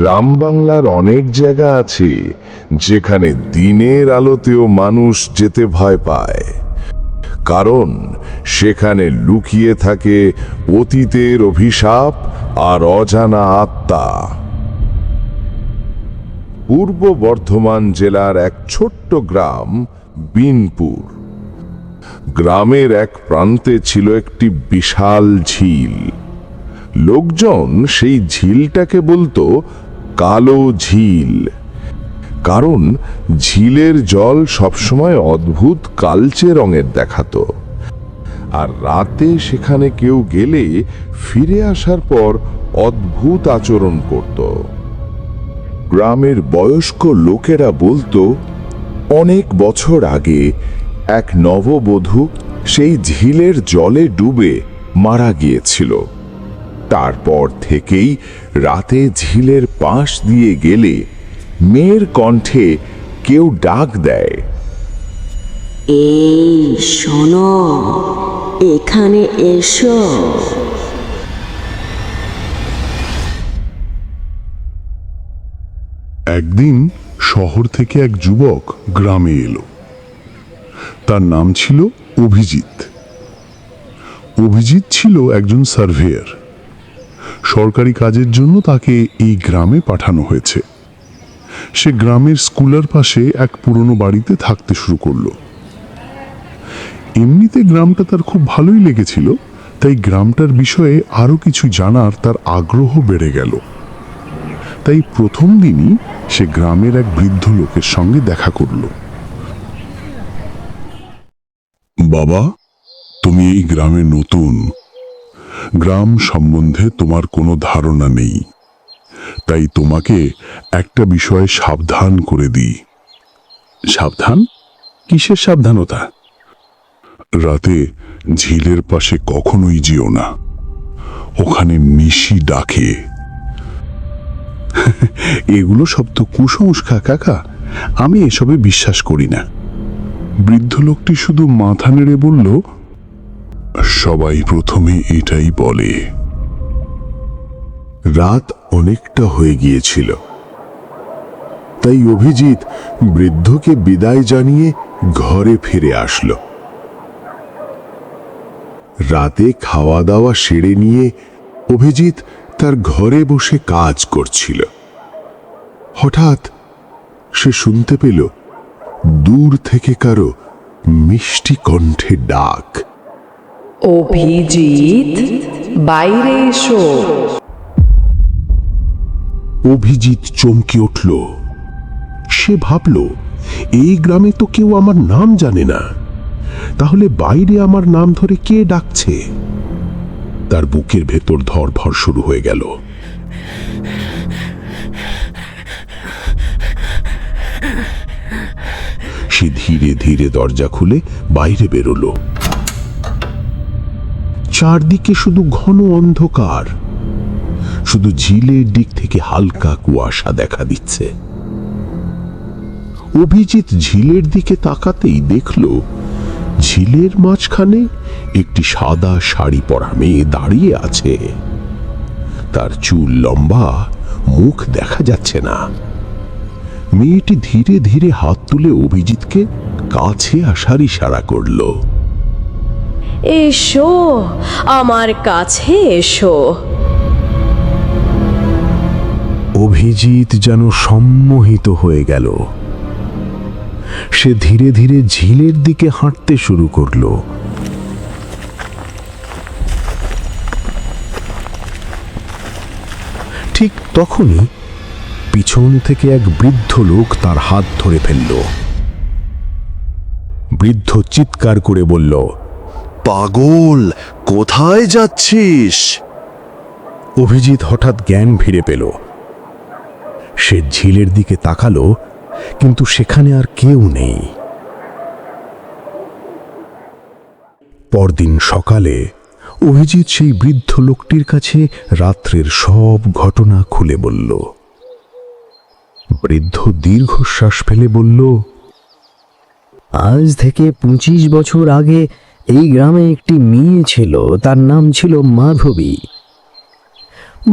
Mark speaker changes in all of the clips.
Speaker 1: গ্রাম বাংলার অনেক জায়গা আছে যেখানে দিনের আলোতেও মানুষ যেতে ভয় পায়, কারণ সেখানে লুকিয়ে থাকে অতীতের অভিশাপ আর অজানা আত্মা। পূর্ব বর্ধমান জেলার এক ছোট্ট গ্রাম বিনপুর। গ্রামের এক প্রান্তে ছিল একটি বিশাল ঝিল। লোকজন সেই ঝিলটাকে বলতো কালো ঝিল, কারণ ঝিলের জল সবসময় অদ্ভুত কালচে রঙের দেখাতো, আর রাতে সেখানে কেউ গেলে ফিরে আসার পর অদ্ভুত আচরণ করত। গ্রামের বয়স্ক লোকেরা বলতো অনেক বছর আগে এক নববধূ সেই ঝিলের জলে ডুবে মারা গিয়েছিল। তারপর থেকেই রাতে ঝিলের পাশ দিয়ে গেলে মেয়ের কণ্ঠে কেউ ডাক দেয়,
Speaker 2: এই শোনো, এখানে এসো।
Speaker 3: একদিন শহর থেকে এক যুবক গ্রামে এলো। তার নাম ছিল অভিজিৎ। অভিজিৎ ছিল একজন সার্ভেয়ার। সরকারি কাজের জন্য তাকে এই গ্রামে পাঠানো হয়েছে। সে গ্রামের স্কুলের পাশে এক পুরনো বাড়িতে থাকতে শুরু করলো। এমনিতে গ্রামটা তার খুব ভালোই লেগেছিল, তাই গ্রামটার বিষয়ে আরো কিছু জানার তার আগ্রহ বেড়ে গেল। তাই প্রথম দিনই সে গ্রামের এক বৃদ্ধ লোকের সঙ্গে দেখা করল। বাবা, তুমি এই গ্রামে নতুন, গ্রাম সম্বন্ধে তোমার কোনো ধারণা নেই, তাই তোমাকে একটা বিষয়ে সাবধান করে দিই। সাবধান? কিসের সাবধানতা? রাতে ঝিলের পাশে কখনোই যেও না, ওখানে নিশি ডাকে। এগুলো সব তো কুসংস্কার কাকা, আমি এসবে বিশ্বাস করি না। বৃদ্ধ লোকটি শুধু মাথা নেড়ে বলল, সবাই প্রথমে এটাই বলে।
Speaker 1: রাত অনেকটা হয়ে গিয়েছিল, তাই অভিজিৎ বৃদ্ধকে বিদায় জানিয়ে ঘরে ফিরে আসলো। রাতে খাওয়া দাওয়া সেরে নিয়ে অভিজিৎ তার ঘরে বসে কাজ করছিল। হঠাৎ সে শুনতে পেল দূর থেকে কারো মিষ্টি কণ্ঠে ডাক,
Speaker 4: অভিজিৎ, বাইরে এসো।
Speaker 1: অভিজিৎ চমকে উঠল। সে ভাবল, এই গ্রামে তো কেউ আমার নাম জানে না, তাহলে বাইরে আমার নাম ধরে কে ডাকছে? তার বুকের ভেতর ধড়ফড় শুরু হয়ে গেল। সে ধীরে ধীরে দরজা খুলে বাইরে বেরোলো। চারদিকে শুধু ঘন অন্ধকার, শুধু ঝিলের দিক থেকে হালকা কুয়াশা দেখা দিচ্ছে। অভিজিৎ ঝিলের দিকে তাকাতেই দেখল ঝিলের মাঝখানে একটি সাদা শাড়ি পরা মেয়ে দাঁড়িয়ে আছে। তার চুল লম্বা, মুখ দেখা যাচ্ছে না। মেয়েটি ধীরে ধীরে হাত তুলে অভিজিৎকে কাছে আসার ইশারা করল।
Speaker 4: এসো, আমার কাছে এসো।
Speaker 1: অভিজিৎ যেন সম্মোহিত হয়ে গেল। সে ধীরে ধীরে ঝিলের দিকে হাঁটতে শুরু করল। ঠিক তখনই পিছন থেকে এক বৃদ্ধ লোক তার হাত ধরে ফেলল। বৃদ্ধ চিৎকার করে বলল,
Speaker 5: পাগল, কোথায় যাচ্ছিস?
Speaker 1: অভিজিৎ হঠাৎ জ্ঞান ফিরে পেল। সে ঝিলের দিকে তাকালো, কিন্তু সেখানে আর কেউ নেই। পরদিন সকালে অভিজিৎ সেই বৃদ্ধ লোকটির কাছে রাত্রের সব ঘটনা খুলে বলল। বৃদ্ধ দীর্ঘশ্বাস ফেলে বলল,
Speaker 6: আজ থেকে 25 বছর আগে এই গ্রামে একটি মেয়ে ছিল, তার নাম ছিল মাধবী।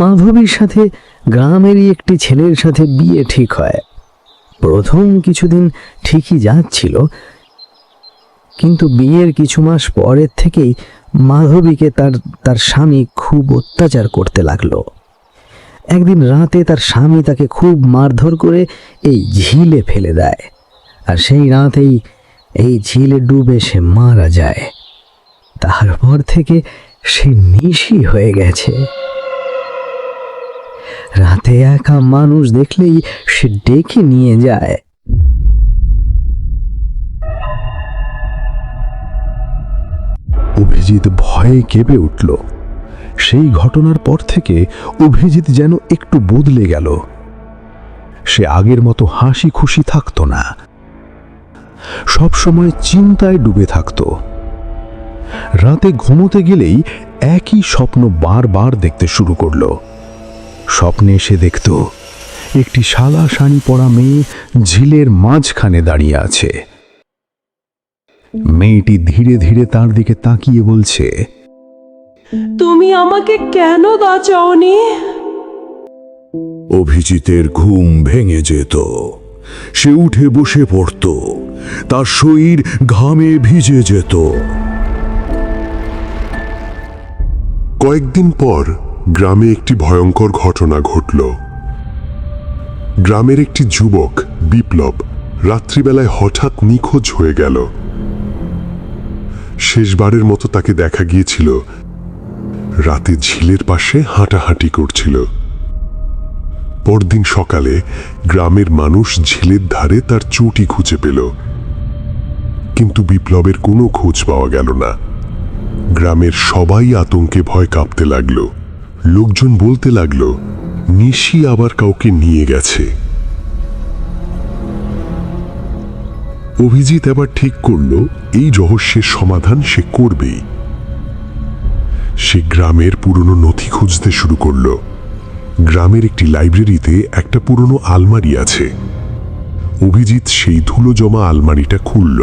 Speaker 6: মাধবীর সাথে গ্রামেরই একটি ছেলের সাথে বিয়ে ঠিক হয়। প্রথম কিছুদিন ঠিকই যাচ্ছিল, কিন্তু বিয়ের কিছু মাস পরের থেকেই মাধবীকে তার স্বামী খুব অত্যাচার করতে লাগলো। একদিন রাতে তার স্বামী তাকে খুব মারধর করে এই ঝিলে ফেলে দেয়, আর সেই রাতেই এই ঝিলে ডুবে সে মারা যায়। তারপর থেকে সে নিশি হয়ে গেছে। রাতে একা মানুষ দেখলেই সে ডেকে নিয়ে যায়।
Speaker 1: অভিজিৎ ভয়ে কেঁপে উঠল। সেই ঘটনার পর থেকে অভিজিৎ যেন একটু বদলে গেল। সে আগের মতো হাসি খুশি থাকতো না, সব সময় চিন্তায় ডুবে থাকত। রাতে ঘুমোতে গেলেই একই স্বপ্ন বারবার দেখতে শুরু করলো। স্বপ্নে সে দেখত একটি সাদা শাড়ি পরা মেয়ে ঝিলের মাঝখানে দাঁড়িয়ে আছে। মেয়েটি ধীরে ধীরে তার দিকে তাকিয়ে বলছে,
Speaker 4: তুমি আমাকে কেন বাঁচাওনি?
Speaker 5: অভিজিতের ঘুম ভেঙে যেত। সে উঠে বসে পড়ত, তার শরীর ঘামে ভিজে যেত।
Speaker 3: কয়েকদিন পর গ্রামে একটি ভয়ঙ্কর ঘটনা ঘটল। গ্রামের একটি যুবক বিপ্লব রাত্রিবেলায় হঠাৎ নিখোঁজ হয়ে গেল। শেষবারের মতো তাকে দেখা গিয়েছিল রাতে ঝিলের পাশে হাঁটাহাঁটি করছিল। পরদিন সকালে গ্রামের মানুষ ঝিলের ধারে তার চুটি খুঁজে পেল, কিন্তু বিপ্লবের কোনো খোঁজ পাওয়া গেল না। গ্রামের সবাই আতঙ্কে ভয় কাঁপতে লাগলো। লোকজন বলতে লাগলো নিশি আবার কাউকে নিয়ে গেছে। অভিজিৎ আবার ঠিক করলো এই রহস্যের সমাধান সে করবেই। সে গ্রামের পুরনো নথি খুঁজতে শুরু করলো। গ্রামের একটি লাইব্রেরিতে একটা পুরনো আলমারি আছে। অভিজিৎ সেই ধুলো জমা আলমারিটা খুলল।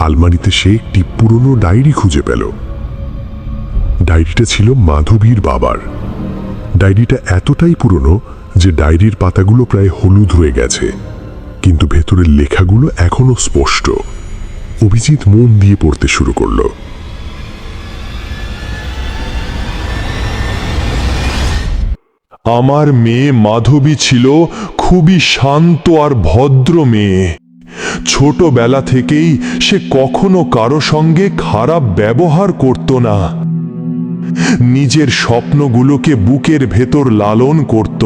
Speaker 3: আলমারিতে সে একটি পুরনো ডায়েরি খুঁজে পেল। ডায়েরিটা ছিল মাধবীর বাবার। ডায়েরিটা এতটাই পুরনো যে ডায়েরির পাতাগুলো প্রায় হলুদ হয়ে গেছে, কিন্তু ভেতরের লেখাগুলো এখনো স্পষ্ট। অভিজিৎ মন দিয়ে পড়তে শুরু করল।
Speaker 7: আমার মেয়ে মাধবী ছিল খুবই শান্ত আর ভদ্র মেয়ে। ছোটবেলা থেকেই সে কখনো কারো সঙ্গে খারাপ ব্যবহার করত না। নিজের স্বপ্নগুলোকে বুকের ভেতর লালন করত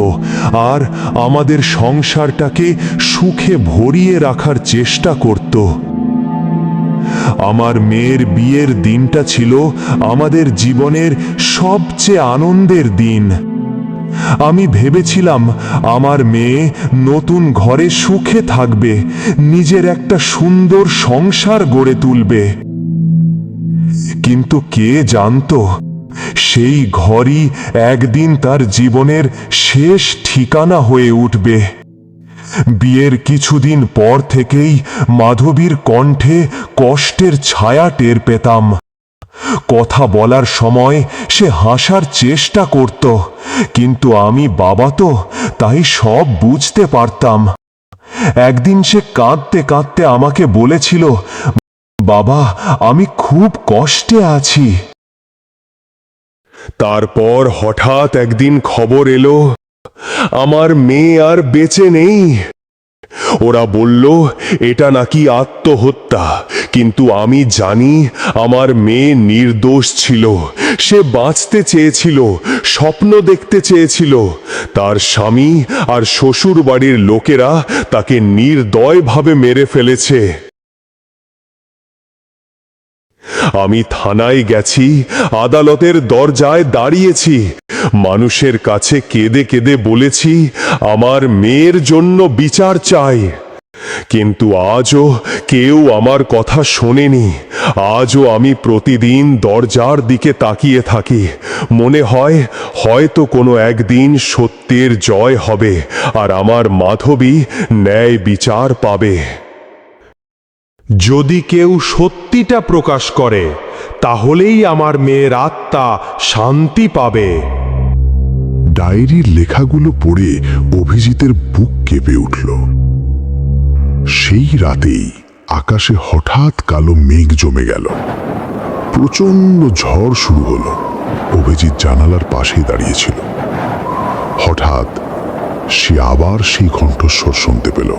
Speaker 7: আর আমাদের সংসারটাকে সুখে ভরিয়ে রাখার চেষ্টা করত। আমার মেয়ের বিয়ের দিনটা ছিল আমাদের জীবনের সবচেয়ে আনন্দের দিন। আমি ভেবেছিলাম আমার মেয়ে নতুন ঘরে সুখে থাকবে, নিজের একটা সুন্দর সংসার গড়ে তুলবে। কিন্তু কে জানতো সেই ঘরই একদিন তার জীবনের শেষ ঠিকানা হয়ে উঠবে। বিয়ের কিছুদিন পর থেকেই মাধবীর কণ্ঠে কষ্টের ছায়া টের পেতাম। কথা বলার সময় সে হাসার চেষ্টা করত, কিন্তু আমি বাবা তো, তাই সব বুঝতে পারতাম। একদিন সে কাঁদতে কাঁদতে আমাকে বলেছিল, বাবা, আমি খুব কষ্টে আছি। তারপর হঠাৎ একদিন খবর এলো আমার মেয়ে আর বেঁচে নেই। ওরা বলল এটা নাকি আত্মহত্যা, কিন্তু আমি জানি আমার মেয়ে নির্দোষ ছিল। সে বাঁচতে চেয়েছিল, স্বপ্ন দেখতে চেয়েছিল। তার স্বামী আর শ্বশুর বাড়ির লোকেরা তাকে নির্দয়ভাবে মেরে ফেলেছে। আমি থানায় গেছি, আদালতের দরজায় দাঁড়িয়েছি, মানুষের কাছে কেঁদে কেঁদে বলেছি আমার মেয়ের জন্য বিচার চাই। কিন্তু আজও কেউ আমার কথা শোনেনি। আজও আমি প্রতিদিন দরজার দিকে তাকিয়ে থাকি। মনে হয় হয়তো কোনো একদিন সত্যের জয় হবে আর আমার মাধবী ন্যায় বিচার পাবে। যদি কেউ সত্যিটা প্রকাশ করে তাহলেই আমার মেয়ের আত্মা শান্তি পাবে।
Speaker 3: ডায়েরির লেখাগুলো পড়ে অভিজিতের বুক কেঁপে উঠল। সেই রাতেই আকাশে হঠাৎ কালো মেঘ জমে গেল। প্রচন্ড ঝড় শুরু হলো। অভিজিৎ জানালার পাশেই দাঁড়িয়েছিল। হঠাৎ সে আবার সেই কণ্ঠস্বর শুনতে পেল।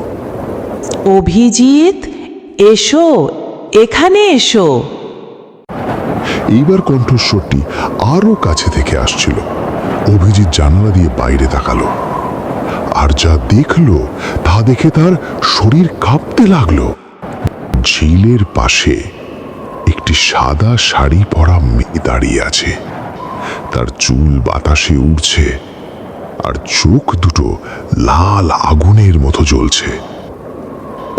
Speaker 4: অভিজিৎ, এসো, এখানে এসো।
Speaker 3: এইবার কণ্ঠস্বরটি আরো কাছে থেকে আসছিল। অভিজিৎ জানালা দিয়ে বাইরে তাকালো, আর যা দেখলো তা দেখে তার শরীর কাঁপতে লাগলো। ঝিলের পাশে একটি সাদা শাড়ি পরা মেয়ে দাঁড়িয়ে আছে। তার চুল বাতাসে উড়ছে, আর চোখ দুটো লাল আগুনের মতো জ্বলছে।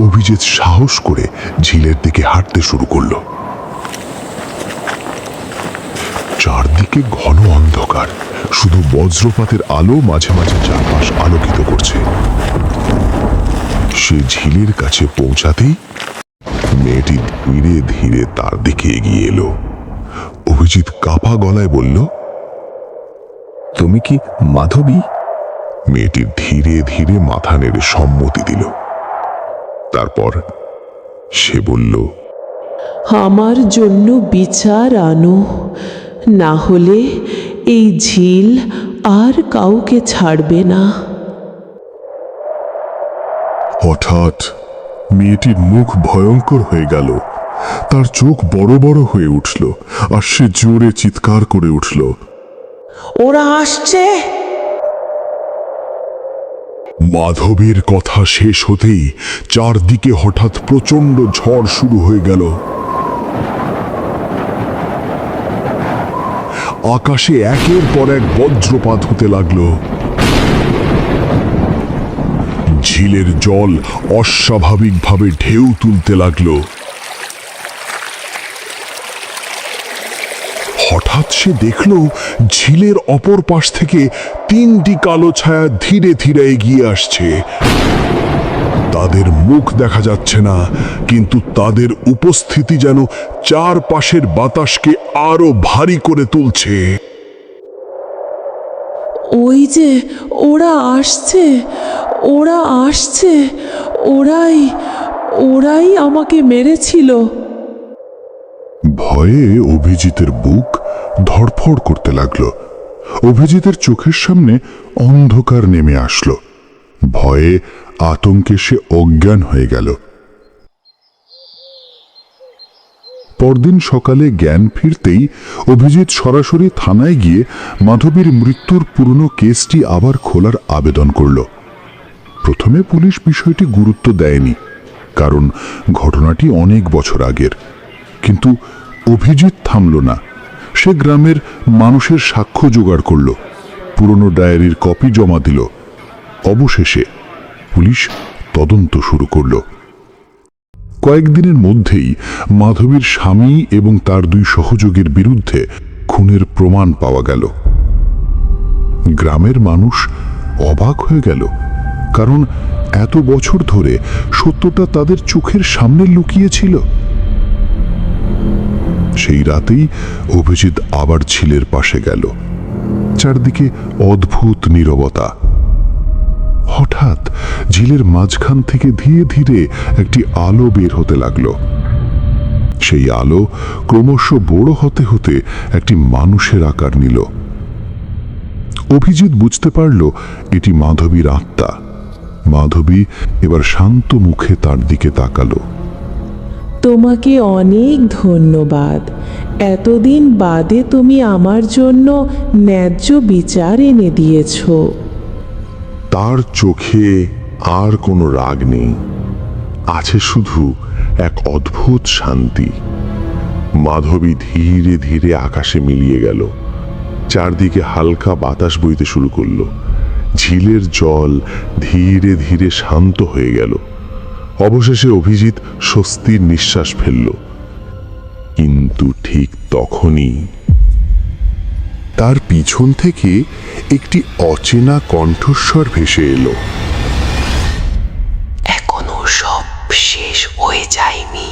Speaker 3: অভিজিৎ সাহস করে ঝিলের দিকে হাঁটতে শুরু করলো। চারদিকে ঘন অন্ধকার, শুধু বজ্রপাতের আলো মাঝে মাঝে চারপাশ আলোকিত করছে। সে ঝিলের কাছে পৌঁছাতেই মেয়েটি ধীরে ধীরে তার দিকে এগিয়ে এলো। অভিজিৎ কাঁপা গলায় বলল,
Speaker 5: তুমি কি মাধবী?
Speaker 3: মেয়েটি ধীরে ধীরে মাথা নেড়ে সম্মতি দিল। তারপর সে বলল,
Speaker 4: আমার জন্য বিচার আনো, না হলে এই ঝিল আর কাউকে ছাড়বে না।
Speaker 3: হঠাৎ মেয়েটির মুখ ভয়ঙ্কর হয়ে গেল। তার চোখ বড় বড় হয়ে উঠল, আর সে জোরে চিৎকার করে উঠল,
Speaker 4: ওরা আসছে।
Speaker 3: মাধবীর কথা শেষ হতেই চারদিকে হঠাৎ প্রচন্ড ঝড় শুরু হয়ে গেল। আকাশে একের পর এক বজ্রপাত হতে লাগলো। ঝিলের জল অস্বাভাবিকভাবে ঢেউ তুলতে লাগলো। হঠাৎ সে দেখল ঝিলের অপর পাশ থেকে তিনটি কালো ছায়া ধীরে ধীরে এগিয়ে আসছে। তাদের মুখ দেখা যাচ্ছে না, কিন্তু তাদের উপস্থিতি যেন চারপাশের বাতাসকে আরো ভারী করে তুলছে।
Speaker 4: ওই যে ওরা আসছে, ওরা আসছে, ওরাই আমাকে মেরেছিল।
Speaker 3: ভয়ে অভিজিতের বুক ধড়ফড় করতে লাগলো। অভিজিতের চোখের সামনে অন্ধকার নেমে আসলো। ভয়ে আতঙ্কে সে অজ্ঞান হয়ে গেল। পরদিন সকালে জ্ঞান ফিরতেই অভিজিৎ সরাসরি থানায় গিয়ে মাধবীর মৃত্যুর পুরনো কেসটি আবার খোলার আবেদন করল। প্রথমে পুলিশ বিষয়টি গুরুত্ব দেয়নি, কারণ ঘটনাটি অনেক বছর আগের। কিন্তু অভিজিৎ থামল না। সে গ্রামের মানুষের সাক্ষ্য জোগাড় করল, পুরনো ডায়েরির কপি জমা দিল। অবশেষে পুলিশ তদন্ত শুরু করল। কয়েকদিনের মধ্যেই মাধবীর স্বামী এবং তার দুই সহযোগীর বিরুদ্ধে খুনের প্রমাণ পাওয়া গেল। গ্রামের মানুষ অবাক হয়ে গেল, কারণ এত বছর ধরে সত্যটা তাদের চোখের সামনে লুকিয়েছিল। সেই রাতেই অভিজিৎ আবার ঝিলের পাশে গেল। চারদিকে অদ্ভুত নীরবতা। হঠাৎ ঝিলের মাঝখান থেকে ধীরে ধীরে একটি আলো বের হতে লাগলো। সেই আলো ক্রমশ বড় হতে হতে একটি মানুষের আকার নিল। অভিজিৎ বুঝতে পারল এটি মাধবীর আত্মা। মাধবী এবার শান্ত মুখে তার দিকে তাকালো।
Speaker 4: তোমাকে অনেক ধন্যবাদ। এতদিন বাদে তুমি আমার জন্য ন্যায্য বিচার এনে দিয়েছ।
Speaker 3: তার চোখে আর কোনো রাগ নেই, আছে শুধু এক অদ্ভুত শান্তি। মাধবী ধীরে ধীরে আকাশে মিলিয়ে গেল। চারদিকে হালকা বাতাস বইতে শুরু করলো। ঝিলের জল ধীরে ধীরে শান্ত হয়ে গেল। অবশেষে অভিজিৎ স্বস্তির নিঃশ্বাস ফেলল। কিন্তু ঠিক তখনই তার পিছন থেকে একটি অচেনা কণ্ঠস্বর ভেসে এলো।
Speaker 2: এখনো সব শেষ হয়ে যায়নি।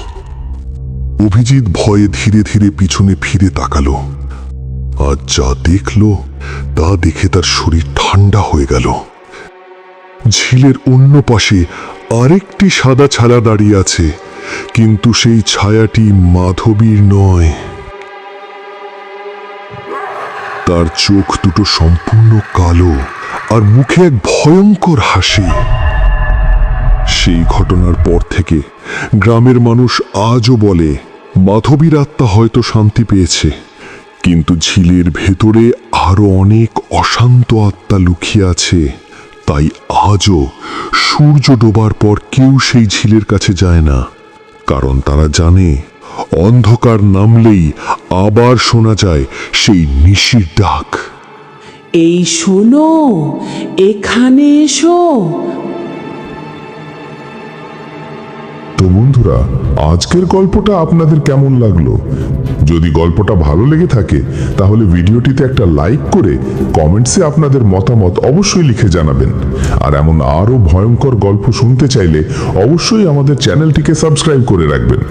Speaker 3: অভিজিৎ ভয়ে ধীরে ধীরে পিছনে ফিরে তাকালো। আর যা দেখলো তা দেখে তার শরীর ঠান্ডা হয়ে গেল। ঝিলের অন্য পাশে আরেকটি সাদা ছায়া দাঁড়িয়ে আছে, কিন্তু সেই ছায়াটি মাধবীর নয়। তার চোখ দুটো সম্পূর্ণ কালো আর মুখে এক ভয়ঙ্কর হাসি। সেই ঘটনার পর থেকে গ্রামের মানুষ আজও বলে মাধবীর আত্মা হয়তো শান্তি পেয়েছে, কিন্তু ঝিলের ভেতরে আরো অনেক অশান্ত আত্মা লুকিয়ে আছে। তাই আজও সূর্য ডোবার পর কেউ সেই ঝিলের কাছে যায় না, কারণ তারা জানে অন্ধকার নামলেই আবার শোনা যায় সেই নিশির ডাক।
Speaker 4: এই শোনো, এখানে এসো।
Speaker 3: তো বন্ধুরা, আজকের গল্পটা আপনাদের কেমন লাগলো? যদি গল্পটা ভালো লেগে থাকে তাহলে ভিডিওটিতে একটা লাইক করে কমেন্টসে আপনাদের মতামত অবশ্যই লিখে জানাবেন। আর এমন আরো ভয়ঙ্কর গল্প শুনতে চাইলে অবশ্যই আমাদের চ্যানেলটিকে সাবস্ক্রাইব করে রাখবেন।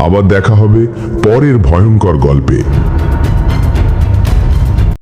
Speaker 3: আবার দেখা হবে পরের ভয়ঙ্কর গল্পে।